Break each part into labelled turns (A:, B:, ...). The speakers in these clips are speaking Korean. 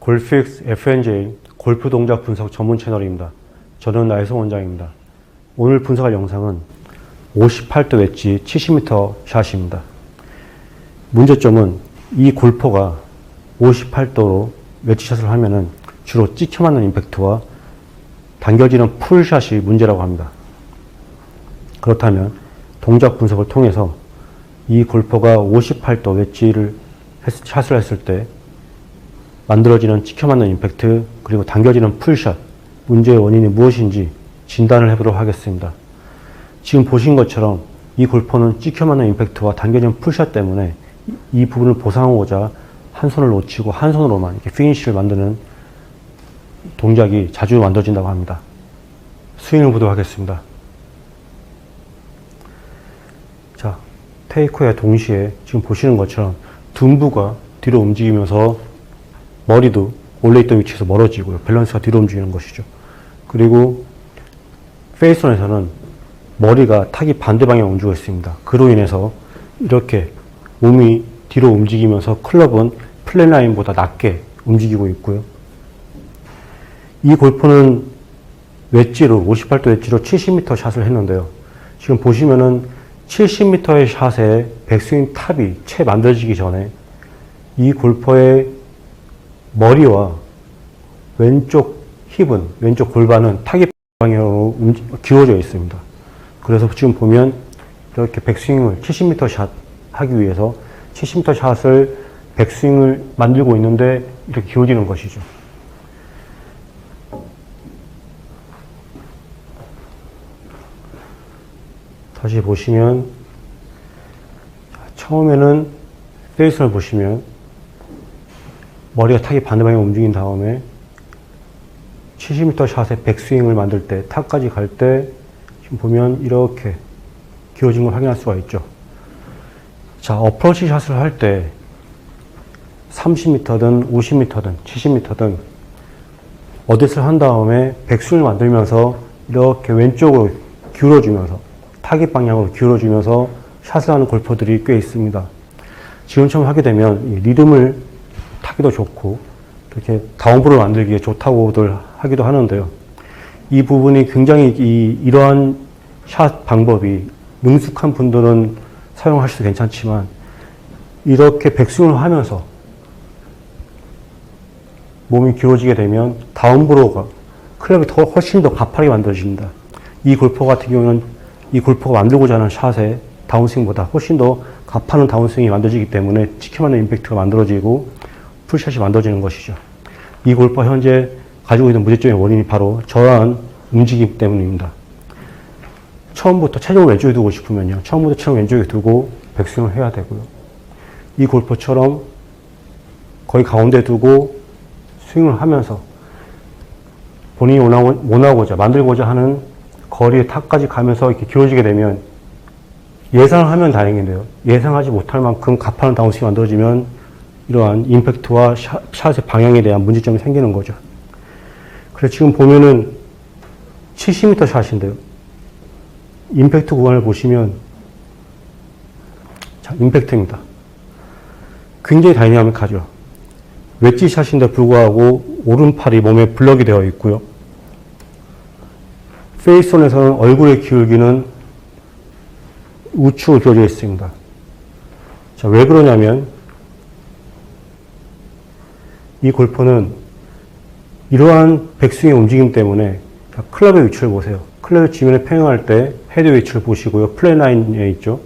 A: 골픽스 FNJ 골프 동작 분석 전문 채널입니다. 저는 나혜성 원장입니다. 오늘 분석할 영상은 58도 웨지 70m 샷입니다. 문제점은 이 골퍼가 58도로 웨지샷을 하면은 주로 찍혀 맞는 임팩트와 당겨지는 풀샷이 문제라고 합니다. 그렇다면 동작 분석을 통해서 이 골퍼가 58도 웨지를 샷을 했을 때 만들어지는 찍혀 맞는 임팩트 그리고 당겨지는 풀샷 문제의 원인이 무엇인지 진단을 해보도록 하겠습니다. 지금 보신 것처럼 이 골퍼는 찍혀 맞는 임팩트와 당겨지는 풀샷 때문에 이 부분을 보상하고자 한 손을 놓치고 한 손으로만 이렇게 피니쉬를 만드는 동작이 자주 만들어진다고 합니다. 스윙을 보도록 하겠습니다. 자, 테이크와 동시에 지금 보시는 것처럼 둔부가 뒤로 움직이면서 머리도 원래 있던 위치에서 멀어지고요. 밸런스가 뒤로 움직이는 것이죠. 그리고 페이스온에서는 머리가 타기 반대 방향으로 움직이고 있습니다. 그로 인해서 이렇게 몸이 뒤로 움직이면서 클럽은 플랫라인보다 낮게 움직이고 있고요. 이 골프는 웨지로 58도 웨지로 70m 샷을 했는데요. 지금 보시면은 70m의 샷에 백스윙 탑이 채 만들어지기 전에 이 골퍼의 머리와 왼쪽 힙은, 왼쪽 골반은 타깃 방향으로 기울어져 있습니다. 그래서 지금 보면 이렇게 백스윙을 70m 샷 하기 위해서 70m 샷을 백스윙을 만들고 있는데 이렇게 기울어지는 것이죠. 다시 보시면 처음에는 페이스를 보시면 머리가 타깃 반대 방향으로 움직인 다음에 70m 샷의 백스윙을 만들 때 탑까지 갈 때 지금 보면 이렇게 기울어진 걸 확인할 수가 있죠. 자, 어프로치 샷을 할 때 30m든 50m든 70m든 어댓을 한 다음에 백스윙을 만들면서 이렇게 왼쪽으로 기울어주면서 타깃 방향으로 기울어주면서 샷을 하는 골퍼들이 꽤 있습니다. 지금처럼 하게 되면 이 리듬을 타기도 좋고 이렇게 다운볼을 만들기에 좋다고들 하기도 하는데요. 이 부분이 굉장히 이러한 샷 방법이 능숙한 분들은 사용하셔도 괜찮지만 이렇게 백스윙을 하면서 몸이 기울어지게 되면 다운브로가 클럽이 훨씬 더 가파르게 만들어집니다. 이 골퍼 같은 경우는 이 골퍼가 만들고자 하는 샷의 다운스윙보다 훨씬 더 가파른 다운스윙이 만들어지기 때문에 찍혀 맞는 임팩트가 만들어지고 풀샷이 만들어지는 것이죠. 이 골퍼 현재 가지고 있는 문제점의 원인이 바로 저러한 움직임 때문입니다. 처음부터 체중을 왼쪽에 두고 싶으면요. 처음부터 체중을 왼쪽에 두고 백스윙을 해야 되고요. 이 골퍼처럼 거의 가운데 두고 스윙을 하면서 본인이 원하고자 만들고자 하는 거리의 탑까지 가면서 이렇게 기울어지게 되면 예상을 하면 다행인데요. 예상하지 못할 만큼 가파른 다운스윙이 만들어지면 이러한 임팩트와 샷의 방향에 대한 문제점이 생기는 거죠. 그래서 지금 보면은 70m 샷인데요. 임팩트 구간을 보시면, 자, 임팩트입니다. 굉장히 다이나믹하죠. 웨지 샷인데 불구하고 오른팔이 몸에 블럭이 되어 있고요. 페이스온에서는 얼굴의 기울기는 우측으로 기울어져 있습니다. 자, 왜 그러냐면, 이 골퍼는 이러한 백스윙의 움직임 때문에 클럽의 위치를 보세요. 클럽의 지면에 평행할 때 헤드 위치를 보시고요. 플랫라인에 있죠.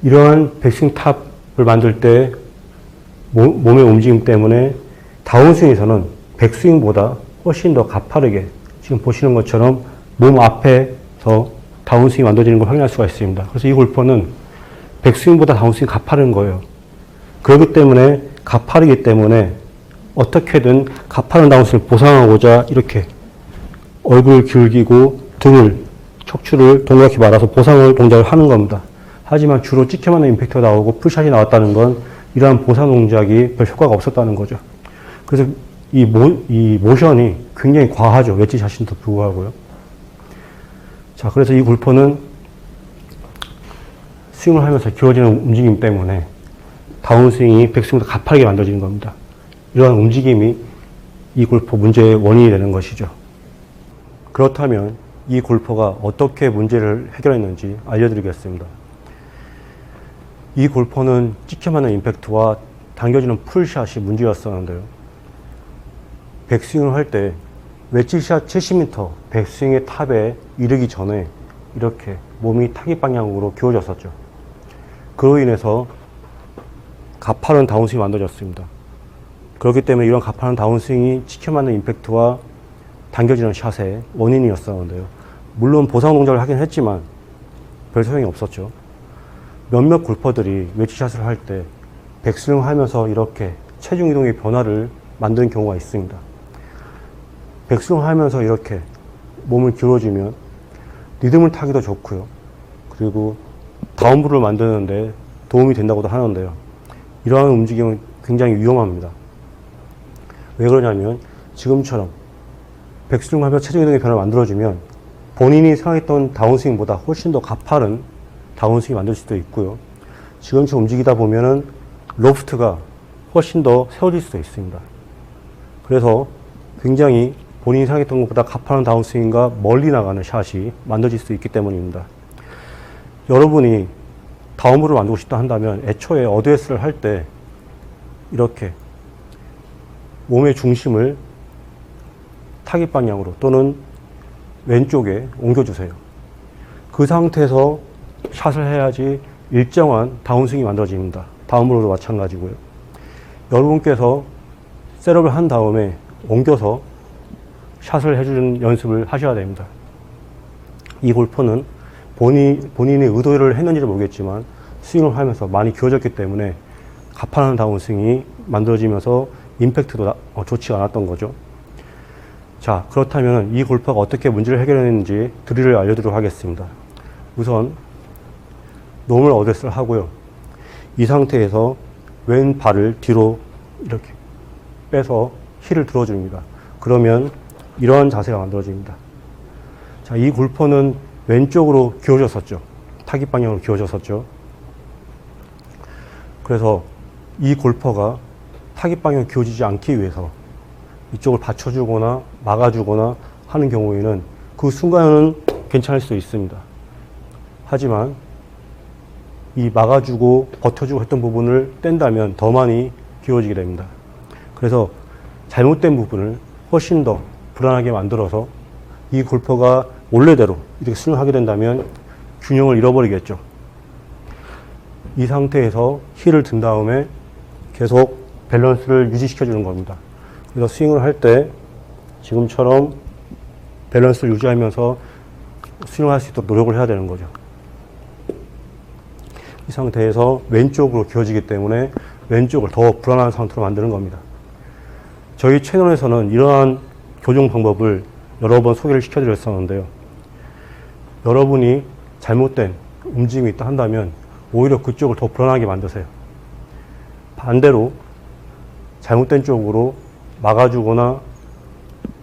A: 이러한 백스윙 탑을 만들 때 몸의 움직임 때문에 다운스윙에서는 백스윙보다 훨씬 더 가파르게 지금 보시는 것처럼 몸 앞에서 다운스윙이 만들어지는 걸 확인할 수가 있습니다. 그래서 이 골퍼는 백스윙보다 다운스윙이 가파른 거예요. 그렇기 때문에 가파르기 때문에 어떻게든 가파른 다운스윙을 보상하고자 이렇게 얼굴을 기울이고 등을, 척추를 동그랗게 말아서 보상을 동작을 하는 겁니다. 하지만 주로 찍혀 맞는 임팩트가 나오고 풀샷이 나왔다는 건 이러한 보상 동작이 별 효과가 없었다는 거죠. 그래서 이 모션이 굉장히 과하죠. 웨지 샷인데도 불구하고요. 자, 그래서 이 골퍼는 스윙을 하면서 기울어지는 움직임 때문에 다운스윙이 백스윙보다 가파르게 만들어지는 겁니다. 이러한 움직임이 이 골퍼 문제의 원인이 되는 것이죠. 그렇다면 이 골퍼가 어떻게 문제를 해결했는지 알려드리겠습니다. 이 골퍼는 찍혀 맞는 임팩트와 당겨지는 풀샷이 문제였었는데요. 백스윙을 할 때 웨지샷 70m 백스윙의 탑에 이르기 전에 이렇게 몸이 타깃 방향으로 기울어졌었죠. 그로 인해서 가파른 다운스윙이 만들어졌습니다. 그렇기 때문에 이런 가파른 다운스윙이 찍혀 맞는 임팩트와 당겨지는 샷의 원인이었었는데요. 물론 보상 동작을 하긴 했지만 별 소용이 없었죠. 몇몇 골퍼들이 웨지샷을 할 때 백스윙을 하면서 이렇게 체중 이동의 변화를 만드는 경우가 있습니다. 백스윙을 하면서 이렇게 몸을 기울여주면 리듬을 타기도 좋고요. 그리고 다운브를 만드는데 도움이 된다고도 하는데요. 이러한 움직임은 굉장히 위험합니다. 왜 그러냐면 지금처럼 백스윙을 하면서 체중 이동의 변화를 만들어주면 본인이 생각했던 다운스윙보다 훨씬 더 가파른 다운스윙이 만들 수도 있고요. 지금처럼 움직이다 보면은 로프트가 훨씬 더 세워질 수도 있습니다. 그래서 굉장히 본인이 생각했던 것보다 가파른 다운스윙과 멀리 나가는 샷이 만들어질 수 있기 때문입니다. 여러분이 다운브를 만들고 싶다 한다면 애초에 어드레스를 할 때 이렇게 몸의 중심을 타깃 방향으로 또는 왼쪽에 옮겨주세요. 그 상태에서 샷을 해야지 일정한 다운스윙이 만들어집니다. 다운브로도 마찬가지고요. 여러분께서 셋업을 한 다음에 옮겨서 샷을 해주는 연습을 하셔야 됩니다. 이 골퍼는 본인이 의도를 했는지는 모르겠지만 스윙을 하면서 많이 기울어졌기 때문에 가파른 다운스윙이 만들어지면서 임팩트도 좋지가 않았던 거죠. 자, 그렇다면 이 골퍼가 어떻게 문제를 해결했는지 드릴을 알려드리도록 하겠습니다. 우선 노멀 어드레스를 하고요. 이 상태에서 왼발을 뒤로 이렇게 빼서 힐을 들어줍니다. 그러면 이러한 자세가 만들어집니다. 자, 이 골퍼는 왼쪽으로 기울어졌었죠. 타깃 방향으로 기울어졌었죠. 그래서 이 골퍼가 타깃 방향으로 기울어지지 않기 위해서 이쪽을 받쳐주거나 막아주거나 하는 경우에는 그 순간은 괜찮을 수 있습니다. 하지만 이 막아주고 버텨주고 했던 부분을 뗀다면 더 많이 기울어지게 됩니다. 그래서 잘못된 부분을 훨씬 더 불안하게 만들어서 이 골퍼가 원래대로 이렇게 스윙을 하게 된다면 균형을 잃어버리겠죠. 이 상태에서 힐을 든 다음에 계속 밸런스를 유지시켜주는 겁니다. 그래서 스윙을 할 때 지금처럼 밸런스를 유지하면서 스윙을 할 수 있도록 노력을 해야 되는 거죠. 이 상태에서 왼쪽으로 기어지기 때문에 왼쪽을 더 불안한 상태로 만드는 겁니다. 저희 채널에서는 이러한 교정 방법을 여러 번 소개를 시켜드렸었는데요. 여러분이 잘못된 움직임이 있다 한다면 오히려 그쪽을 더 불안하게 만드세요. 반대로 잘못된 쪽으로 막아주거나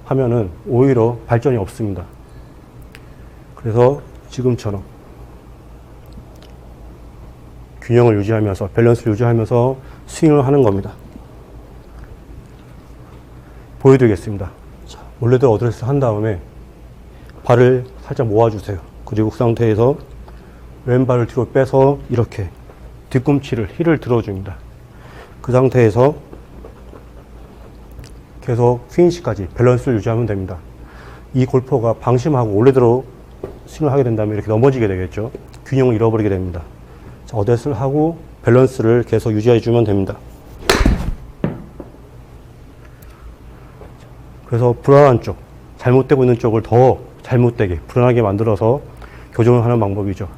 A: 하면은 오히려 발전이 없습니다. 그래서 지금처럼 균형을 유지하면서 밸런스를 유지하면서 스윙을 하는 겁니다. 보여드리겠습니다. 자, 원래대로 어드레스 한 다음에 발을 살짝 모아주세요. 그리고 그 상태에서 왼발을 뒤로 빼서 이렇게 뒤꿈치를 힐을 들어줍니다. 그 상태에서 계속 피니시까지 밸런스를 유지하면 됩니다. 이 골퍼가 방심하고 원래대로 스윙을 하게 된다면 이렇게 넘어지게 되겠죠. 균형을 잃어버리게 됩니다. 자, 어드레스를 하고 밸런스를 계속 유지해주면 됩니다. 그래서 불안한 쪽, 잘못되고 있는 쪽을 더 잘못되게, 불안하게 만들어서 교정을 하는 방법이죠.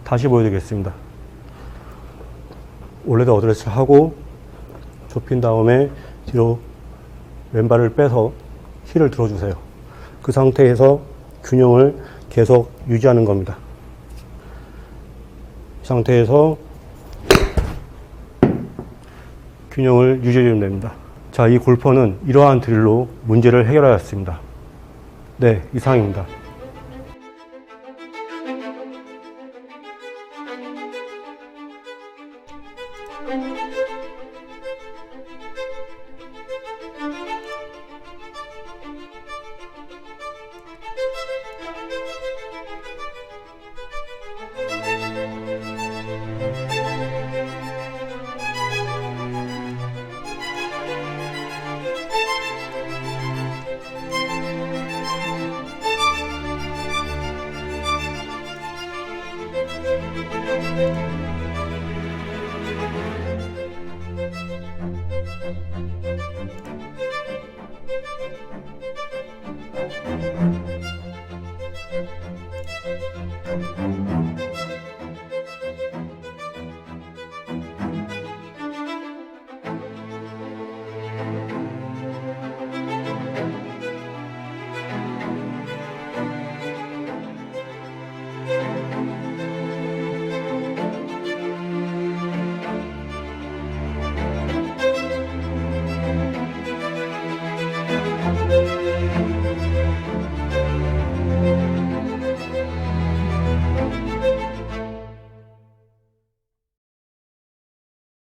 A: 다시 보여드리겠습니다. 원래대로 어드레스를 하고 좁힌 다음에 뒤로 왼발을 빼서 힐을 들어주세요. 그 상태에서 균형을 계속 유지하는 겁니다. 이 상태에서 균형을 유지해주면 됩니다. 자, 이 골퍼는 이러한 드릴로 문제를 해결하였습니다. 네, 이상입니다.